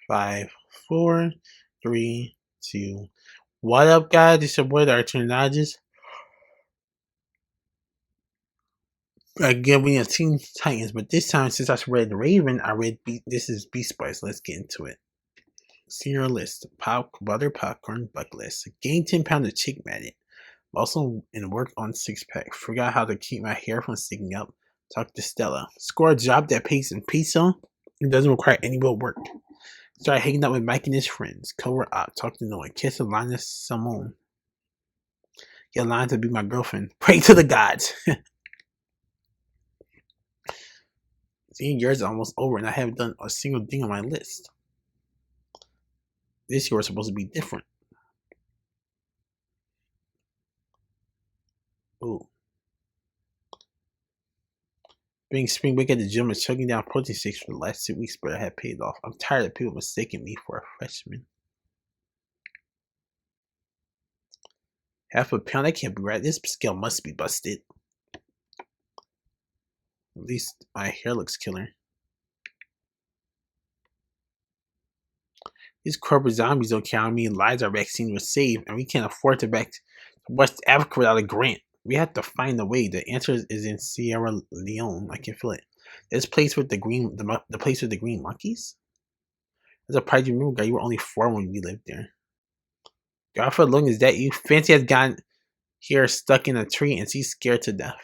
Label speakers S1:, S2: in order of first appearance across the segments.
S1: 5, 4, 3, 2. What up, guys? It's your boy, the Archonologist. Again, we have Teen Titans, but this time, since I read Raven, I read this is Beast Boy, so let's get into it. Cereal list: butter, popcorn, bucket list. Gain 10 pounds of chick matted. Also, in work on six pack. Forgot how to keep my hair from sticking up. Talk to Stella. Score a job that pays in pizza. It doesn't require any real work. Start hanging out with Mike and his friends. Cover up. Talk to Noah. Kiss Alana Simone. Get Alana to be my girlfriend. Pray to the gods. The year is almost over and I haven't done a single thing on my list. This year was supposed to be different. Ooh. Being spring break at the gym and chugging down protein shakes for the last 2 weeks, but I had paid off. I'm tired of people mistaking me for a freshman. Half a pound, that can't be right. This scale must be busted. At least my hair looks killer. These corporate zombies don't count on me, and lives our vaccine was saved, and we can't afford to back to West Africa without a grant. We have to find a way. The answer is in Sierra Leone. I can feel it. This place with the place with the green monkeys. There's a pride you remember, guy. You were only 4 when we lived there. Godfrey Long, is that you? Fancy has gotten here stuck in a tree and she's scared to death.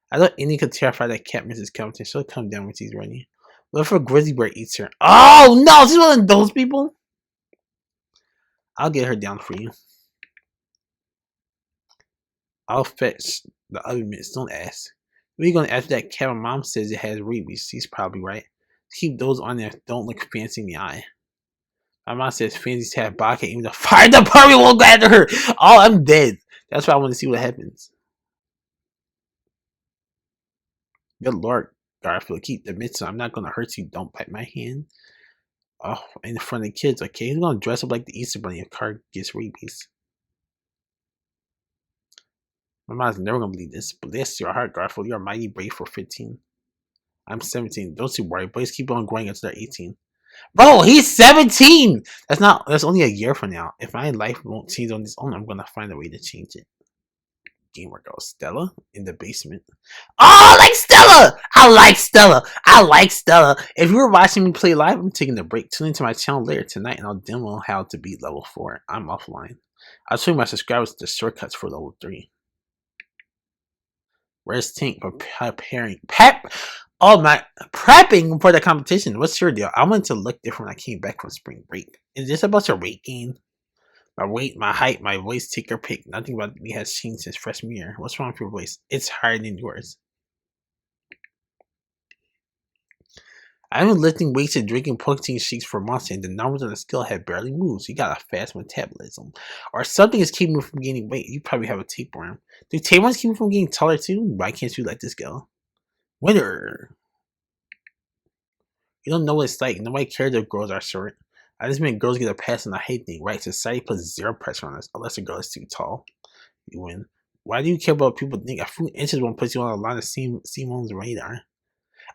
S1: I thought Indy could terrify that cat, Mrs. Compton. She'll come down when she's ready. What if a grizzly bear eats her? Oh no, she's one of those people. I'll get her down for you. I'll fetch the other mints. Don't ask. What are you gonna ask that cat? My mom says it has rabies. She's probably right. Keep those on there. Don't look fancy in the eye. My mom says fancies have vodka. Even the fire department won't go after her. Oh, I'm dead. That's why I want to see what happens. Good Lord, Garfield, keep the mitts. I'm not gonna hurt you. Don't bite my hand. Oh, in front of the kids. Okay, who's gonna dress up like the Easter Bunny if Car gets rabies? My mom's never gonna believe this. Bless your heart, Garfield. You're mighty brave for 15. I'm 17. Don't you worry. Boys keep on growing until they're 18. Bro, he's 17! That's only a year from now. If my life won't change on its own, I'm gonna find a way to change it. Gamer girl Stella in the basement. Oh, I like Stella! I like Stella! I like Stella! If you were watching me play live, I'm taking a break. Tune into my channel later tonight and I'll demo how to beat level 4. I'm offline. I'll show my subscribers the shortcuts for level 3. Where's Tink preparing? Prepping for the competition. What's your deal? I wanted to look different when I came back from spring break. Is this about your weight gain? My weight, my height, my voice, take your pick. Nothing about me has changed since freshman year. What's wrong with your voice? It's higher than yours. I've been lifting weights and drinking protein shakes for months, and the numbers on the scale have barely moved. You got a fast metabolism. Or something is keeping you from gaining weight. You probably have a tapeworm. Do tapeworms keep you from getting taller too? Why can't you let this go? Winner! You don't know what it's like. Nobody cares if girls are short. I just mean girls get a pass on the height thing, right? Society puts zero pressure on us, unless a girl is too tall. You win. Why do you care about what people think? A few inches won't put you on a line of Simone's radar.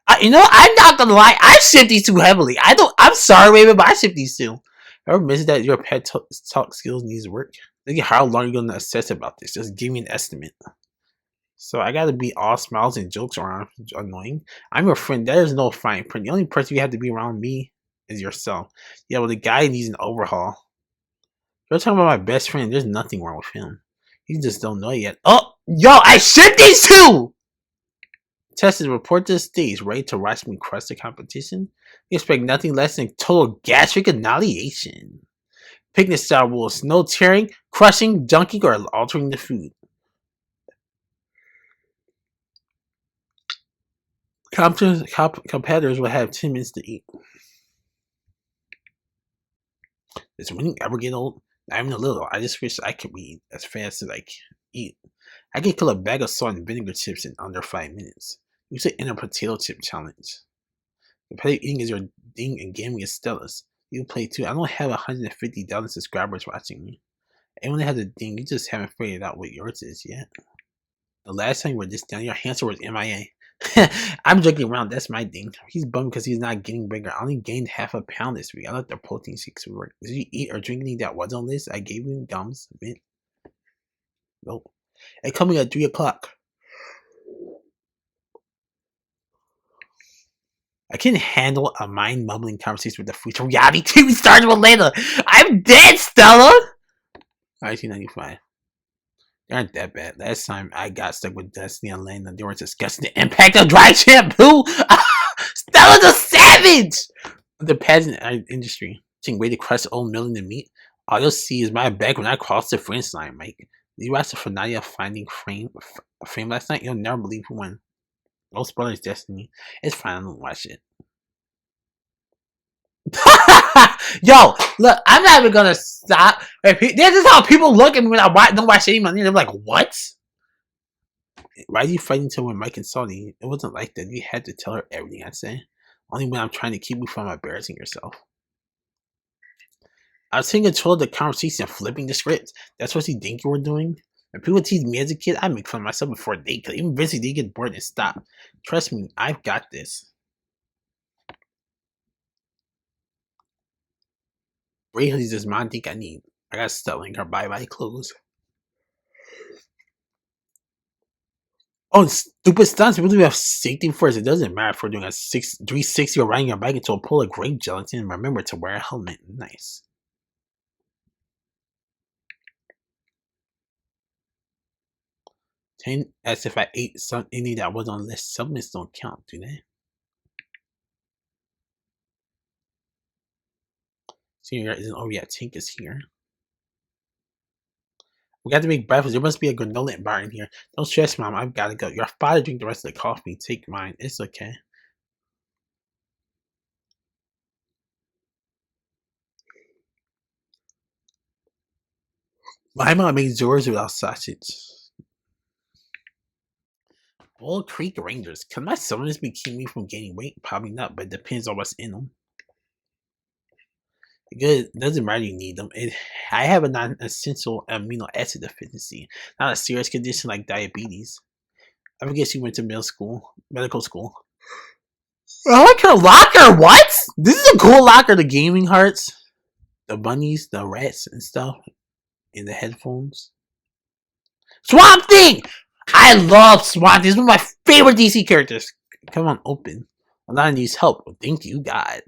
S1: I'm not gonna lie. I shift these too heavily. I'm sorry, baby, but I shift these too. Ever mentioned that your pet talk skills needs work? Think how long you're gonna assess about this. Just give me an estimate. So I gotta be all smiles and jokes around. Annoying. I'm your friend. There is no fine print. The only person you have to be around me is yourself. Yeah, well, the guy needs an overhaul. You're talking about my best friend. There's nothing wrong with him. You just don't know yet. Oh, yo, I shipped these two! Tested report to the stage, ready to watch me crush the competition. We expect nothing less than total gastric annihilation. Picnic style rules: no tearing, crushing, dunking, or altering the food. Competitors will have 10 minutes to eat. Does winning ever get old? Not even a little. I just wish I could eat as fast as I can eat. I can kill a bag of salt and vinegar chips in under 5 minutes. You should enter a potato chip challenge. Competitive eating is your thing and gaming is Stella's. You play too. I don't have 150,000 subscribers watching me. Everyone has a thing, you just haven't figured out what yours is yet. The last time you were this down, your answer was MIA. I'm joking around. That's my thing. He's bummed because he's not getting bigger. I only gained half a pound this week. I let the protein shakes work. Did you eat or drink anything that was on this? I gave you gums, mint. Nope. It coming at 3 o'clock. I can handle a mind mumbling conversation with the future reality TV stars with Layla. I'm dead, Stella. 1995. They aren't that bad. Last time I got stuck with Destiny and Lena, they were discussing the impact of dry shampoo. Stella's a savage! The pageant industry. Think way to crush old milling and meat. All you'll see is my back when I cross the finish line, Mike. Did you watch the finale of Finding Frame last night? You'll never believe who won. No spoilers, Destiny. It's fine, I don't watch it. Yo, look, I'm not even gonna stop. This is how people look at me when I don't watch any money. They're like, what? Why are you fighting to when Mike insulted you? It wasn't like that. You had to tell her everything I say. Only when I'm trying to keep you from embarrassing yourself. I was taking control of the conversation and flipping the script. That's what you think you were doing? When people tease me as a kid, I make fun of myself before they could. Even Vinci, they get bored and stop. Trust me, I've got this. Ray hoodies does mom think I need. I got stuff in her bye-bye clothes. Oh, stupid stunts. People do have safety first. It doesn't matter if we're doing a 360 or riding your bike into a pool of grape gelatin. Remember to wear a helmet. Nice. 10 as if I ate something that was on the list. Supplements don't count, do they? Senior isn't over yet. Tink is here. We got to make breakfast. There must be a granola bar in here. Don't stress, Mom. I've got to go. Your father drink the rest of the coffee. Take mine. It's okay. My mom makes yours without sausage. Bull Creek Rangers. Can my supplements be keeping me from gaining weight? Probably not, but it depends on what's in them. It doesn't matter you need them. I have a non-essential amino acid deficiency, not a serious condition like diabetes. I guess you went to medical school. I like her locker. What? This is a cool locker. The gaming hearts, the bunnies, the rats and stuff, and the headphones. Swamp Thing. I love Swamp Thing. He's one of my favorite DC characters. Come on, open. A lot needs help. Thank you, God.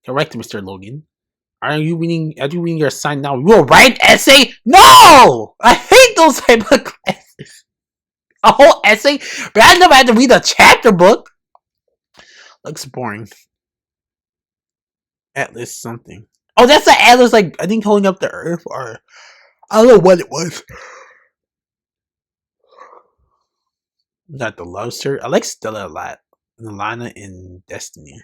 S1: Correct, Mr. Logan. Are you reading your assignment now? You will write essay? No! I hate those type of classes. A whole essay? But I never had to read a chapter book. Looks boring. Atlas something. Oh, that's the Atlas, like, I think holding up the Earth, or I don't know what it was. Not the love shirt. I like Stella a lot. And Lana in Destiny.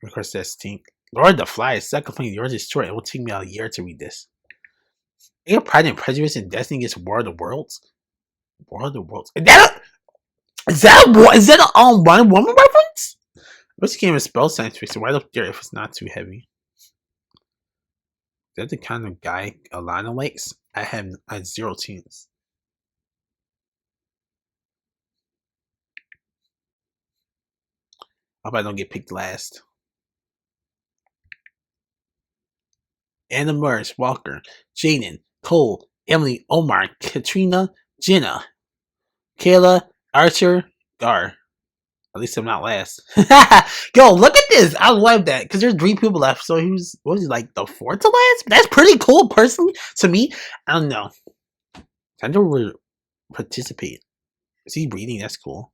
S1: Of course, that's Tink. Lord the Fly is second thing. Yours is short. It will take me a year to read this. Your Pride and Prejudice in Destiny against War of the Worlds? War of the Worlds. Is that a Wonder Woman reference? Which game is spell science fiction? Right up there if it's not too heavy. Is that the kind of guy Alana likes? I have 0 chance. I hope I don't get picked last. Anna Morris, Walker, Jaden, Cole, Emily, Omar, Katrina, Jenna, Kayla, Archer, Gar. At least I'm not last. Yo, look at this. I love that because there's 3 people left. So he was, what was he, like the 4th to last? That's pretty cool, personally. To me, I don't know. I never participate. Is he reading? That's cool.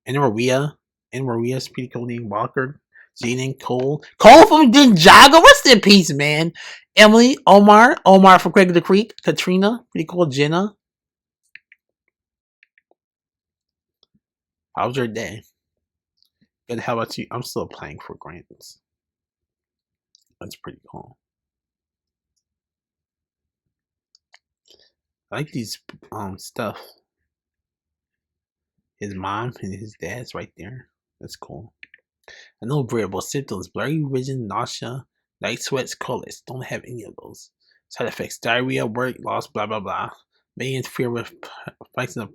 S1: And Maria's pretty cool name. Walker, Jaden, Cole from Ninjago. Rest in peace, man. Emily, Omar from Craig of the Creek, Katrina, pretty cool. Jenna. How was your day? Good. How about you? I'm still applying for grants. That's pretty cool. I like these stuff. His mom and his dad's right there. That's cool. I know variable symptoms: blurry vision, nausea, night sweats, colitis. Don't have any of those. Side effects: diarrhea, work loss, blah blah blah. may interfere with fights in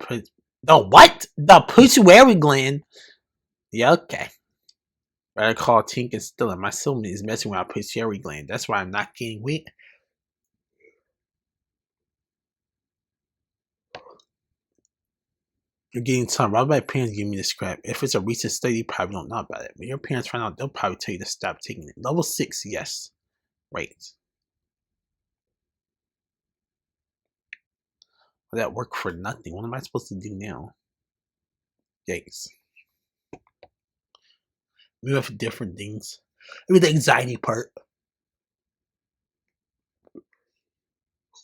S1: the what? The pituitary gland. Yeah, okay. But I call Tink and Stilla. My soulmate is messing with my pituitary gland. That's why I'm not gaining weight. You're getting time. Why would my parents give me the scrap? If it's a recent study, you probably don't know about it. When your parents find out, they'll probably tell you to stop taking it. Level 6, yes. Right. Well, that worked for nothing. What am I supposed to do now? Yikes. We have different things. I mean, the anxiety part.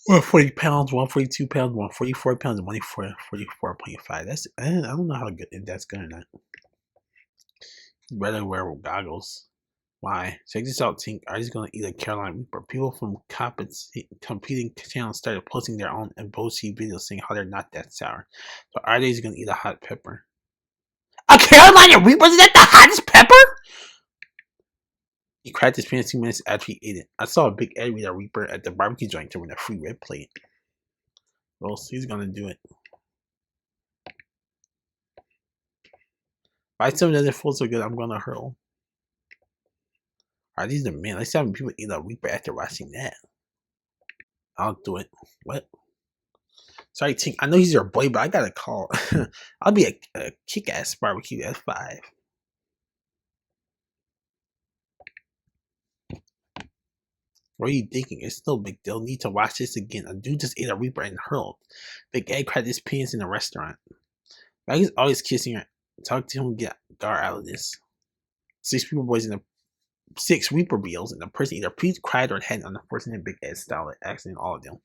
S1: 140 pounds, 142 pounds, 144 pounds, and 144.5. I don't know how good that's good or not. Better wear goggles. Why? Check this out, Tink. Are you gonna eat a Carolina Reaper? People from competing channels started posting their own embossy videos saying how they're not that sour. So are they gonna eat a hot pepper? A Carolina Reaper? Is that the hottest pepper? He cracked his pants 2 minutes after he ate it. I saw a big Ed with a Reaper at the barbecue joint to win a free rib plate. Well, he's gonna do it. If I still doesn't feel so good, I'm gonna hurl. Are these the men? Let's have people eat a Reaper after watching that. I'll do it. What? Sorry, Tink. I know he's your boy, but I got a call. I'll be a kick-ass barbecue at 5. What are you thinking? It's no big deal. Need to watch this again. A dude just ate a Reaper and hurled. Big Ed cried his pants in a restaurant. He's always kissing her. Talk to him and get Gar out of this. 6 Reaper boys in the 6 Reaper Beals, and the person either please cried or had on the person in Big Ed style, accident all of them.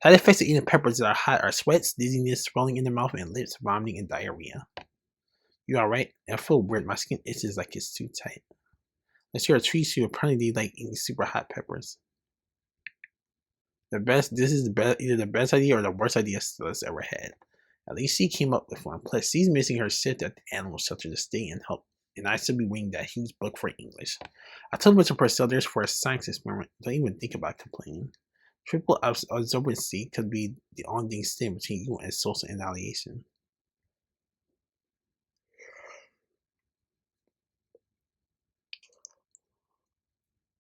S1: Side effects of eating peppers that are hot are sweats, dizziness, swelling in the mouth and lips, vomiting, and diarrhea. You alright? I feel weird. My skin itches like it's too tight. Unless you're a tree shoe, apparently they like eating super hot peppers. This is either the best idea or the worst idea Stella's ever had. At least she came up with one. Plus, she's missing her shift at the animal shelter to stay and help. And I should be reading that huge book for English. I told him to pursue there's for a science experiment. Don't even think about complaining. Triple absorbency could be the only thing standing between you and social annihilation.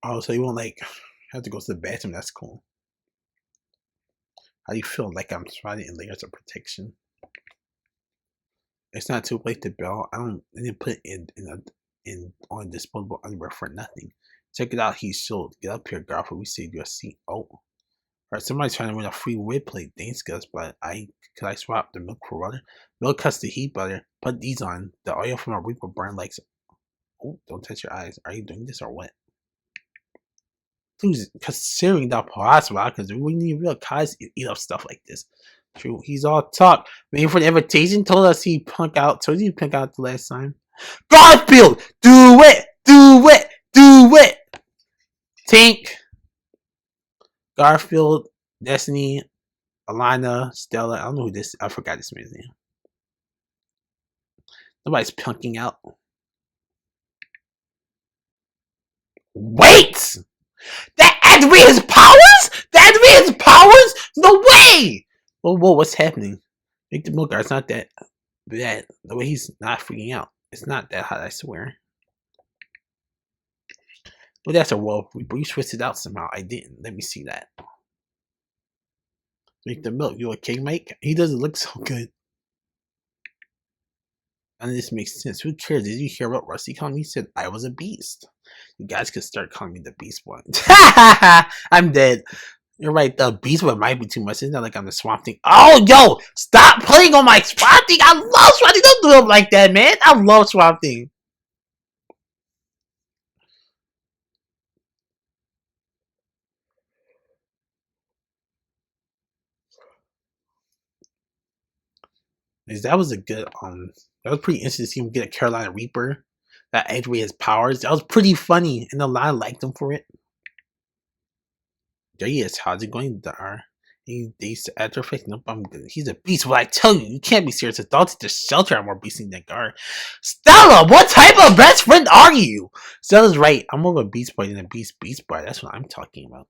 S1: Oh, so you won't have to go to the bathroom. That's cool. How do you feel? Like I'm surrounded in layers of protection. It's not too late to bail. I didn't put it on disposable underwear for nothing. Check it out. He's showed. Get up here, Garfield. We saved your seat. Oh, alright. Somebody's trying to win a free whip plate. Thanks, Gus. But could I swap the milk for butter? Milk cuts the heat butter. Put these on. The oil from a Reaper burn like. Oh, don't touch your eyes. Are you doing this or what? Who's considering that possible? Because we need real guys eat up stuff like this. True, he's all talk. Waiting for the invitation. Told us he punk out. Told you punk out the last time. Garfield, do it, do it, do it. Tink, Garfield, Destiny, Alana, Stella. I don't know who this. I forgot this man's name. Nobody's punking out. Wait, that activated his powers. That activated his powers. No way. Whoa, what's happening? Make the milk. It's not that bad. The way he's not freaking out. It's not that hot, I swear. Well, that's a wolf. You switched it out somehow. I didn't. Let me see that. Make the milk. You okay, Mike? He doesn't look so good. And this makes sense. Who cares? Did you hear what Rusty called me? He said I was a beast. You guys could start calling me the Beast Boy. I'm dead. You're right. The Beast Boy might be too much. It's not like I'm the Swamp Thing. Oh, yo! Stop playing on my Swamp Thing! I love Swamp Thing! Don't do it like that, man! I love Swamp Thing. That was a good that was pretty interesting to see him get a Carolina Reaper that activated his powers. That was pretty funny and a lot of liked him for it. There he is. How's it going, Dar? He's after effect. Nope, I'm good. He's a beast. Well, I tell you, you can't be serious. Adults at the shelter are more beastly than Gar. Stella, what type of best friend are you? Stella's right. I'm more of a beast boy than a beast boy. That's what I'm talking about.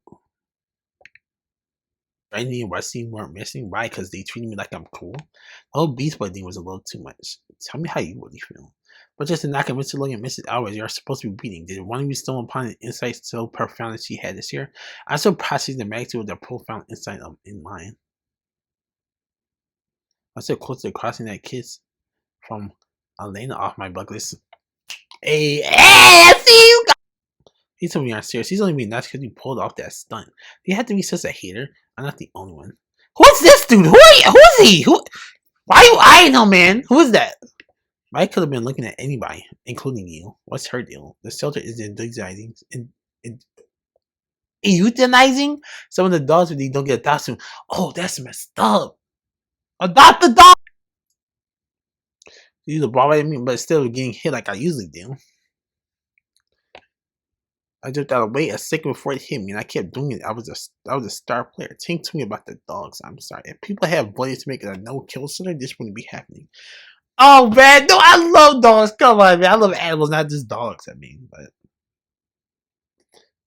S1: Randy and Rusty weren't missing. Why? Because they treated me like I'm cool. The whole Beast Boy thing was a little too much. Tell me how you really feel. But just to knock at Mr. Logan and Mrs. Alvarez, you're supposed to be beating. Did one of you stumble upon an insight so profound that she had this year? I'm so processing the magnitude of the profound insight in mind. I'm so close to crossing that kiss from Elena off my bucket list. Hey, I see you. He told me I'm serious. He's only being nice because you pulled off that stunt. You have to be such a hater. I'm not the only one. Who's this dude? Who are you? Who is he? Who? Why are you eyeing him, man? Who is that? I could have been looking at anybody, including you. What's her deal? The shelter is euthanizing some of the dogs when they don't get adopted. Oh, that's messed up. Adopt the dog. You the ball right at me, but instead of getting hit like I usually do, I just got to wait a second before it hit me, and I kept doing it. I was a star player. Think to me about the dogs. I'm sorry. If people have buddies to make it a no kill center, this wouldn't be happening. Oh man, no, I love dogs. Come on, man. I love animals, not just dogs. I mean, but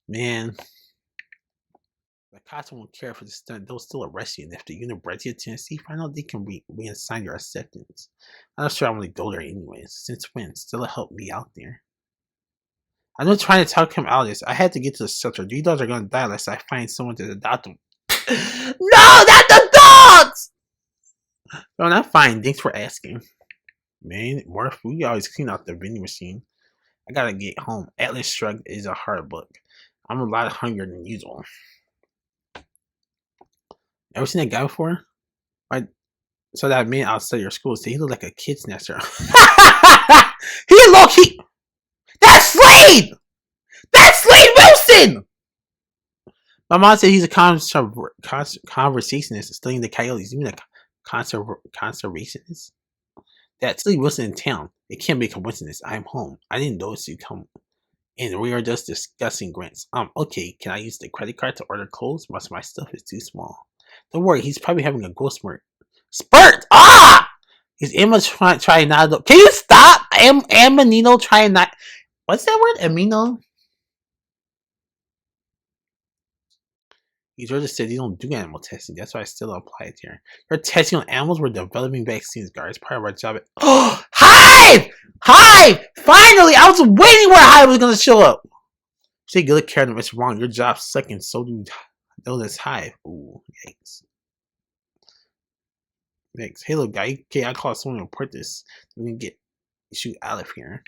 S1: man, the cops won't care for the stunt. They'll still arrest you, and if the University of Tennessee find out, they can reassign your acceptance. I'm not sure I want to go there anyways. Since when? Still help me out there. I'm not trying to talk him out of this. I had to get to the shelter. These dogs are gonna die unless I find someone to adopt them. No, not the dogs! No, not fine. Thanks for asking. Man, more food. You always clean out the vending machine. I gotta get home. Atlas Shrugged is a hard book. I'm a lot hungrier than usual. Ever seen that guy before? I so that man outside your school said he looked like a kid snatcher. He look he That's Slade! That's Slade Wilson! My mom said he's a conversationist studying the coyotes. You mean a conservationist? That's Slade Wilson in town. It can't be a coincidence. I'm home. I didn't notice you come and we are just discussing grants. Okay, can I use the credit card to order clothes? Most of my stuff is too small. Don't worry, he's probably having a growth spurt. Spurt! Ah! Is Emma trying not to... Can you stop? Aminino trying not... What's that word? Amino? Georgia said you don't do animal testing. That's why I still apply it here. You're testing on animals. We're developing vaccines, guys. Part of our job. Oh, Hive! Hive! Finally! I was waiting where Hive was going to show up. Take good care of them. It's wrong. Your job's sucking. So do this Hive. Ooh, yikes. Yikes. Hey, little guy. Okay, I call someone to report this. We can get you out of here.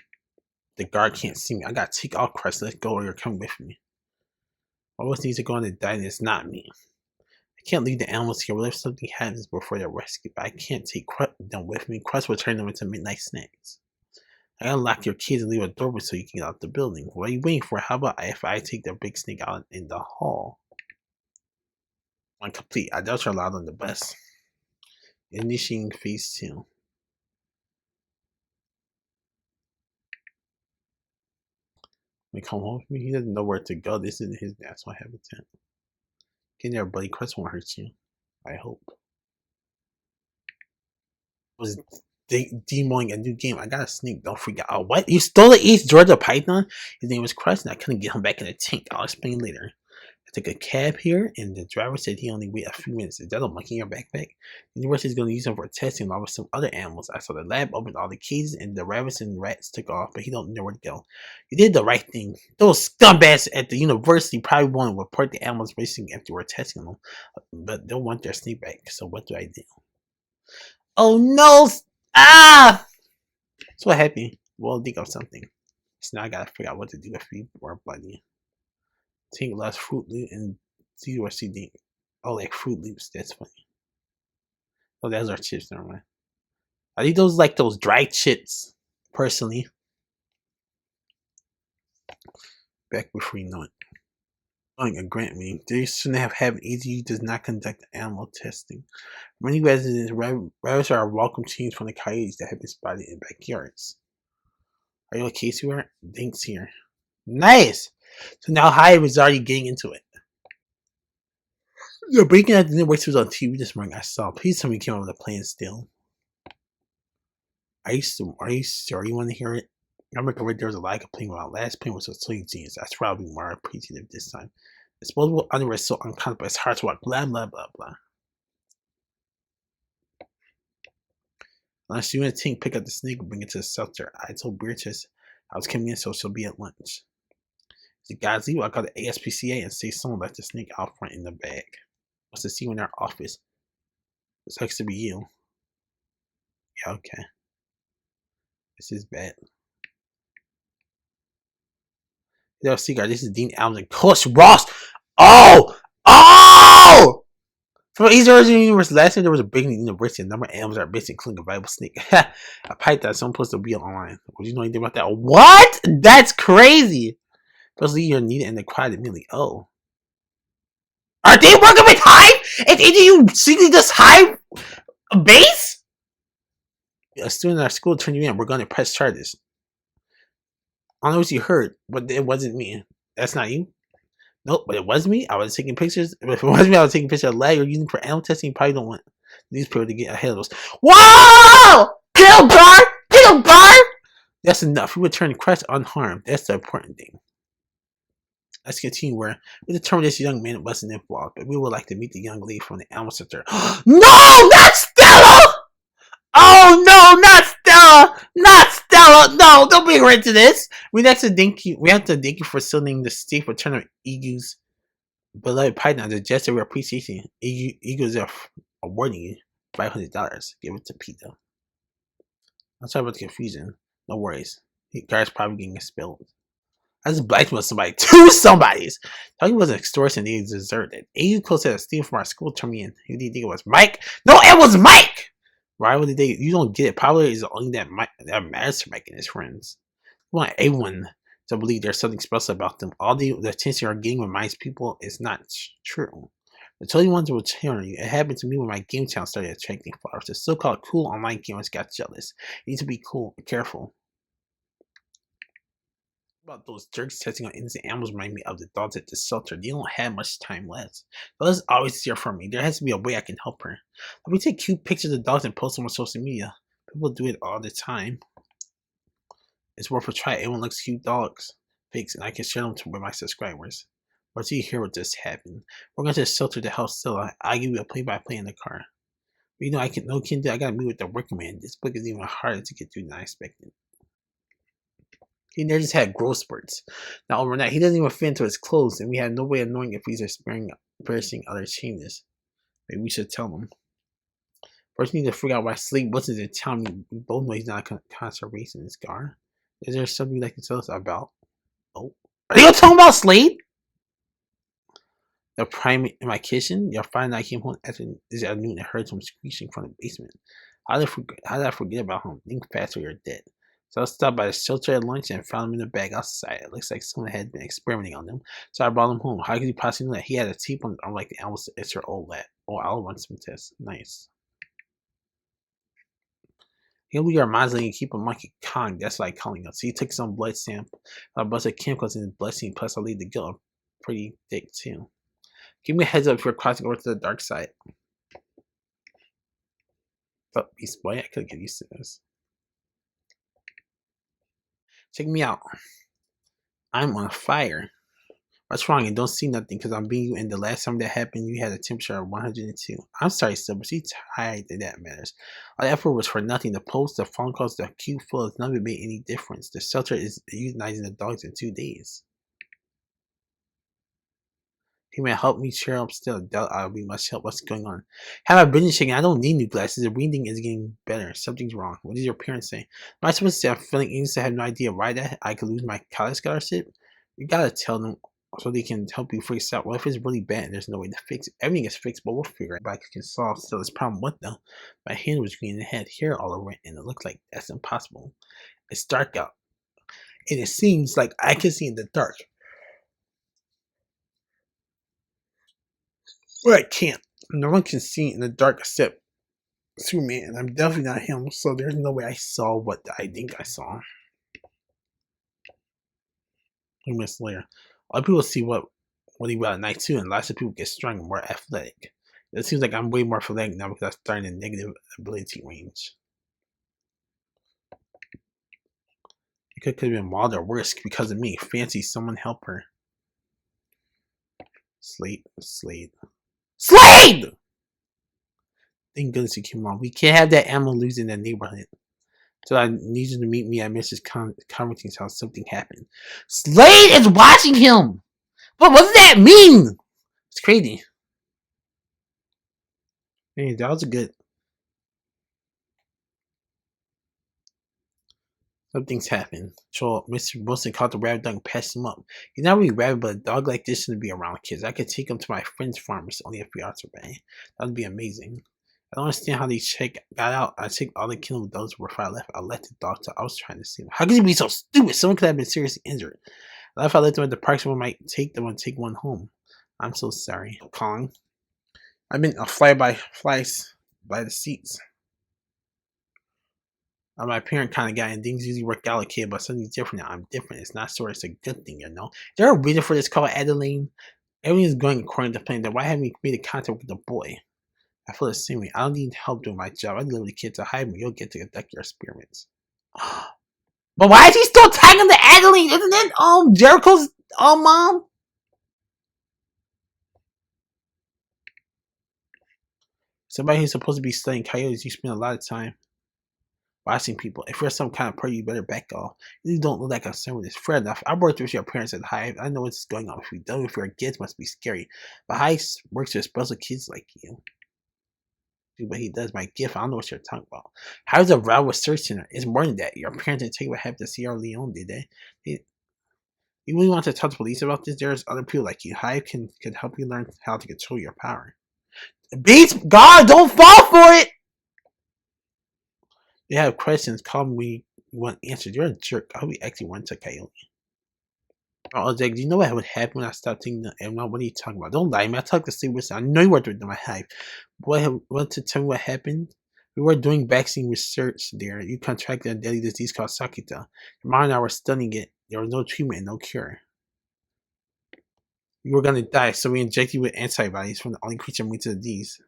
S1: The guard can't see me. I got to take off, Christ. Let's go or you're coming with me. Always needs to go on the diet. It's not me. I can't leave the animals here. What if something happens before they're rescued? I can't take them with me. Crust will turn them into midnight snacks. I gotta lock your kids and leave a door so you can get out the building. What are you waiting for? How about if I take the big snake out in the hall? Complete. I doubt you're allowed on the bus. Initiating phase 2. When come home with me, he doesn't know where to go. This isn't his natural habitat. Get there, buddy. Crust won't hurt you. I hope. Was demoing a new game. I got a sneak. Don't forget. Oh, what? You stole the East Georgia Python? His name was Crust, and I couldn't get him back in the tank. I'll explain later. I took a cab here, and the driver said he only wait a few minutes. Is that a monkey in your backpack? The university is going to use him for testing along with some other animals. I saw the lab open all the cages, and the rabbits and rats took off, but he don't know where to go. You did the right thing. Those scumbags at the university probably won't report the animals racing after we're testing them, but they'll want their snake back. So what do I do? Oh no! Ah! So happy. We'll think of something. So now I gotta figure out what to do if we were bloody. Take less Fruit Loop and see what she think. Oh, like Fruit Loops. That's funny. Oh, those are chips. Never mind. I think those like those dry chips. Personally, back before you know it. Going a grant meeting. They shouldn't have had EDU does not conduct animal testing. Many residents rabbits are a welcome change from the coyotes that have been spotted in backyards. Are you okay, sweetheart? Thanks here. Nice! So now Hive is already getting into it. You're breaking out the new was on TV this morning. I saw. Please tell me you came over the plane still. Are you sure you want to hear it? I remember there was a lot of complaining about last plane was so jeans. That's probably more appreciative this time. Disposable underwear is so uncomfortable, it's hard to walk. Blah, blah, blah, blah. Lunch, you and Tink pick up the snake and bring it to the shelter. I told Beatrice I was coming in, so she'll be at lunch. The guys leave, I call the ASPCA and say someone left the snake out front in the bag. Wants to see you in our office. It sucks to be you. Yeah, okay. This is bad. Yo, Seagull, this is Dean Allen and Coach Ross. Oh! Oh! From East Origin Universe, last year there was a big university. A number of animals are based including a valuable snake. A pipe that someone supposed to be online. Would you know anything about that? What? That's crazy. Supposedly you're needed and acquired immediately. Oh. Are they working with H.I.V.E? And did you secretly just H.I.V.E a base? A student in our school turned you in. We're going to press charges. I don't know what you heard, but it wasn't me. That's not you? Nope, but it was me. I was taking pictures. If it was me, I was taking pictures of lag or using for animal testing. You probably don't want these people to get ahead of us. Whoa! Pill bar! Pill bar! That's enough. We return Christ unharmed. That's the important thing. Let's continue where we determined this young man wasn't involved, but we would like to meet the young lady from the animal center. No! Not Stella! Oh no, not Stella! Not Stella! No, don't bring her into this. We have to thank you for sending the state return of Egu's beloved Python. The gesture of appreciation. Egu's are awarding you $500. Give it to Peter. I'm sorry about the confusion. No worries. The guy's probably getting expelled. I just blackmailed somebody. Two somebodies! Talking was an extortion. They deserved it. AU close said a steal from our school turned me in. Who do you think it was? Mike? No, it was Mike! Why would they? You don't get it. Probably is the only that matters to Mike and his friends. We want everyone to believe there's something special about them. All the attention you're getting reminds people it's not true. The totally ones will turn on you. It happened to me when my game channel started attracting followers. The so-called cool online gamers got jealous. You need to be cool, careful. About those jerks testing on innocent animals remind me of the dogs at the shelter. They don't have much time left. Bella's always here for me. There has to be a way I can help her. Let me take cute pictures of dogs and post them on social media. People do it all the time. It's worth a try. Everyone likes cute dogs. Pics, and I can share them with my subscribers. Or do you hear what just happened? We're going to the shelter to help Stella. I'll give you a play-by-play in the car. But you know, I gotta meet with the working man. This book is even harder to get through than I expected. He never just had growth spurts. Now overnight, he doesn't even fit into his clothes, and we have no way of knowing if he's experiencing other changes. Maybe we should tell him. First, we need to figure out why Slade wasn't in town. We both know he's not a conservationist, Gar. Is there something you'd like to tell us about? Oh. Are you talking about Slade? The primate in my kitchen? Your friend and I came home after this afternoon and heard him screeching from the basement. How did I forget about him? Think fast or you're dead. So I stopped by the shelter at lunch and found him in the bag outside. It looks like someone had been experimenting on him. So I brought him home. How could you possibly know that? He had a tape on his arm like the animals. It's your old lad. Oh, I'll run some tests. Nice. He'll be our modeling and keep a monkey calm. That's like calling us. So he took some blood sample. A bunch of chemicals in his bloodstream. Plus, I'll leave the guilt pretty thick too. Give me a heads up if you're crossing over to the dark side. But Beast Boy, I could get used to this. Check me out. I'm on fire. What's wrong? You don't see nothing because I'm being you. And the last time that happened, you had a temperature of 102. I'm sorry, still, but she's tired and that matters. All the effort was for nothing. The post, the phone calls, the cute photos, none of it made any difference. The shelter is euthanizing the dogs in 2 days. He may help me cheer up still. Doubt I'll be much help. What's going on? Have I been shaking? I don't need new glasses. The reading is getting better. Something's wrong. What did your parents say? Am I supposed to say I'm feeling anxious? I have no idea why that I could lose my college scholarship? You gotta tell them so they can help you figure this out. What if it's really bad and there's no way to fix it? Everything is fixed, but we'll figure it out. I can solve still this problem. What though? My hand was green and had hair all over it, and it looks like that's impossible. It's dark out. And it seems like I can see in the dark. But I can't. No one can see in the dark except Superman. I'm definitely not him, so there's no way I saw what I think I saw. Minutes later, other people see what he will at night too, and lots of people get stronger, more athletic. It seems like I'm way more athletic now because I'm starting in negative ability range. It could have been wild or worse because of me. Fancy someone help her. Slade. Slade! Thank goodness you came on. We can't have that animal losing the neighborhood. So I need you to meet me at Mrs. Covington's house. Something happened. Slade is watching him! What does that mean? It's crazy. Hey, that was a good. Something's happened. So Mr. Wilson caught the rabbit dog and passed him up. He's not really rabbit, but a dog like this shouldn't be around kids. I could take him to my friend's farm. It's only a few hours away. That would be amazing. I don't understand how they got out. I took all the kennel dogs before I left. I let the dog I was trying to see him. How could he be so stupid? Someone could have been seriously injured. I left. I let them at the park. Someone might take them and take one home. I'm so sorry. Kong. I've been a flies by the seats. My parent kind of guy, and things usually work out okay, but something's different now. I'm different. It's not sort of a good thing, you know. Is there a reason for this call, Adeline? Everything's going according to plan. Then why haven't we made a contact with the boy? I feel the same way. I don't need help doing my job. I deliver the kid to hide me. You'll get to conduct your experiments. But why is he still tagging the Adeline? Isn't it Jericho's mom? Somebody who's supposed to be studying coyotes, you spend a lot of time watching people. If you're some kind of person, you better back off. You don't look that concerned with this. Fair enough. I worked with your parents at H.I.V.E. I know what's going on. If we done with your kids, must be scary. But H.I.V.E. works with special kids like you. But he does. My gift. I don't know what you're talking about. How's a route with search center? It's more than that. Your parents didn't take what happened to Sierra Leone, did they? You really want to talk to police about this? There's other people like you. H.I.V.E. can help you learn how to control your power. Beast God, don't fall for it! You have questions, call me you want answers. You're a jerk. I'll be actually one to Coyote. Oh, Jack, do you know what would happen when I stopped taking the M1? What are you talking about? Don't lie to me. I talked to Steve Wilson. I know you worked with my H.I.V.E. Want to tell me what happened? We were doing vaccine research there. You contracted a deadly disease called Sakita. Your mom and I were studying it. There was no treatment and no cure. You were gonna die, so we injected you with antibodies from the only creature immune to the disease.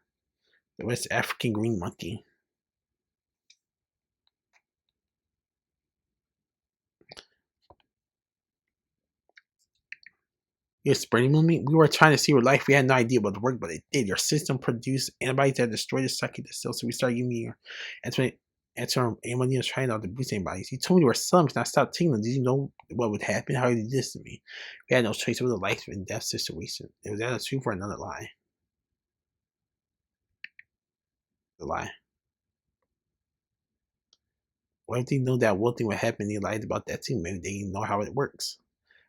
S1: The West African green monkey. You're spreading on me? We were trying to see your life. We had no idea about the work, but it did. Your system produced antibodies that destroyed the Sakita cells, so we started giving you your antibody was trying out to boost antibodies. You told me you were some, and I stopped taking them. Did you know what would happen? How did you do this to me? We had no choice. It was a life and death situation. It was that a truth or another lie? The lie. What if they know that one thing would happen? They lied about that too. Maybe they know how it works.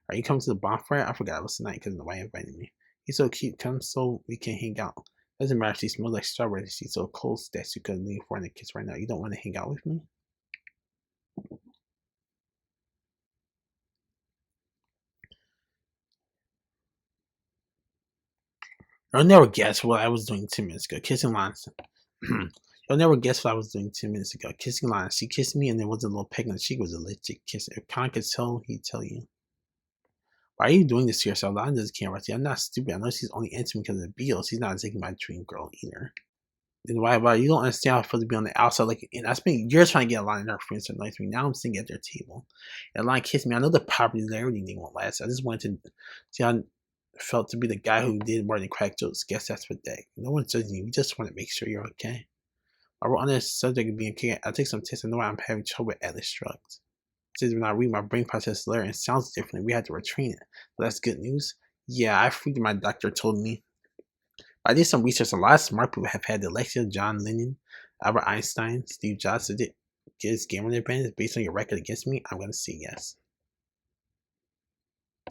S1: Are you coming to the bonfire? I forgot it was tonight because nobody invited me. He's so cute. Come so we can hang out. Doesn't matter if she smells like strawberries. She's so close that you could lean for and kiss right now. You don't want to hang out with me? You'll never guess what I was doing 10 minutes ago. Kissing Lana. You'll never guess what I was doing 10 minutes ago. Kissing Lana. She kissed me and there was a little peck on the cheek. It was a legit kiss. If Khan could tell, he'd tell you. Why are you doing this to yourself? Lana doesn't care about you. I'm not stupid. I know she's only into me because of the Beals. She's not taking my dream girl either. Then why about you don't understand how I'm supposed to be on the outside like and I spent years trying to get a line in her friends to annoy me. Now I'm sitting at their table. And a line kissed me. I know the popularity thing won't last. I just wanted to see how I felt to be the guy who did more than crack jokes. Guess that's what that. No one's judging you. We just want to make sure you're okay. While we're on this subject of being okay, I take some tests. I know I'm having trouble with Atlas shrugged. Says when I read my brain process letter and it sounds different, we had to retrain it. So that's good news. Yeah, I figured my doctor told me. I did some research. A lot of smart people have had dyslexia. John Lennon, Albert Einstein, Steve Jobs. Did it get his gamer advantage based on your record against me? I'm gonna say yes.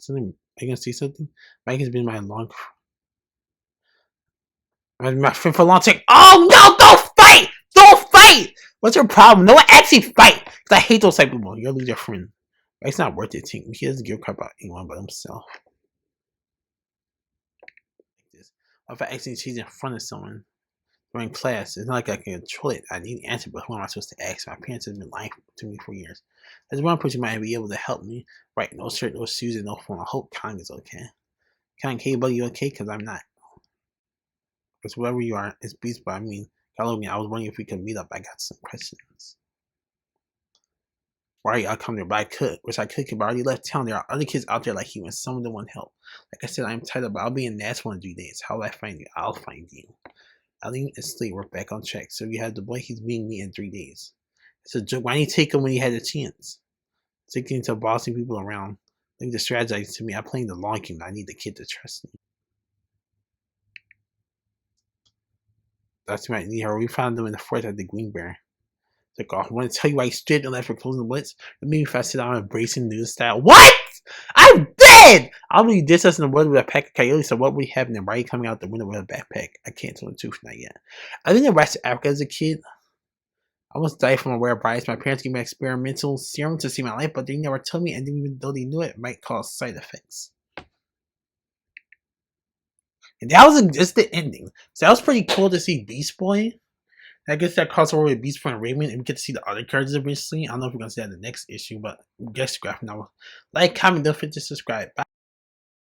S1: Something? Are you gonna say something? Mike has been my friend for a long time. Oh no! Don't fight! Don't fight! What's your problem? No one actually fight. Cause I hate those type of people. You'll lose your friend. It's not worth it. He doesn't give a crap about anyone but himself. Like this. If I accidentally cheese in front of someone during class, it's not like I can control it. I need an answer, but who am I supposed to ask? My parents have been lying to me for years. There's one person who might be able to help me. Right, no shirt, no shoes, and no phone. I hope Kang is okay. Kang, hey buddy, you okay? Cause I'm not. Because whoever you are, it's beast, but I mean, hello me. I was wondering if we could meet up. I got some questions. Right, I'll come there, but I could. Wish I could, but I already left town. There are other kids out there like you, and some of them want help. Like I said, I'm tired, but I'll be in Nashville in 3 days. How will I find you? I'll find you. Eileen and Slade were back on track. So you have the boy, he's meeting me in 3 days. It's a joke. Why didn't you take him when you had a chance? Taking to bossing people around. Leave the strategize to me. I'm playing the long game. I need the kid to trust me. That's right, need her. We found them in the forest at the Green Bear. Like, oh, I want to tell you why you stood and left for closing the blitz. It made me fast sit down embracing news style. What? I'm dead! I believe this us in the world with a pack of coyotes, so what would happen and why are you coming out the window with a backpack? I can't tell the truth, not yet. I didn't rest Africa as a kid. I almost died from a rare virus. My parents gave me experimental serum to save my life, but they never told me, and even though they knew it might cause side effects. And that was just the ending. So that was pretty cool to see Beast Boy. I guess that crossover with Beast Boy and Raymond, and we get to see the other characters eventually. I don't know if we're gonna see that in the next issue, but guess graphic novel. Like, comment, don't forget to subscribe. Bye.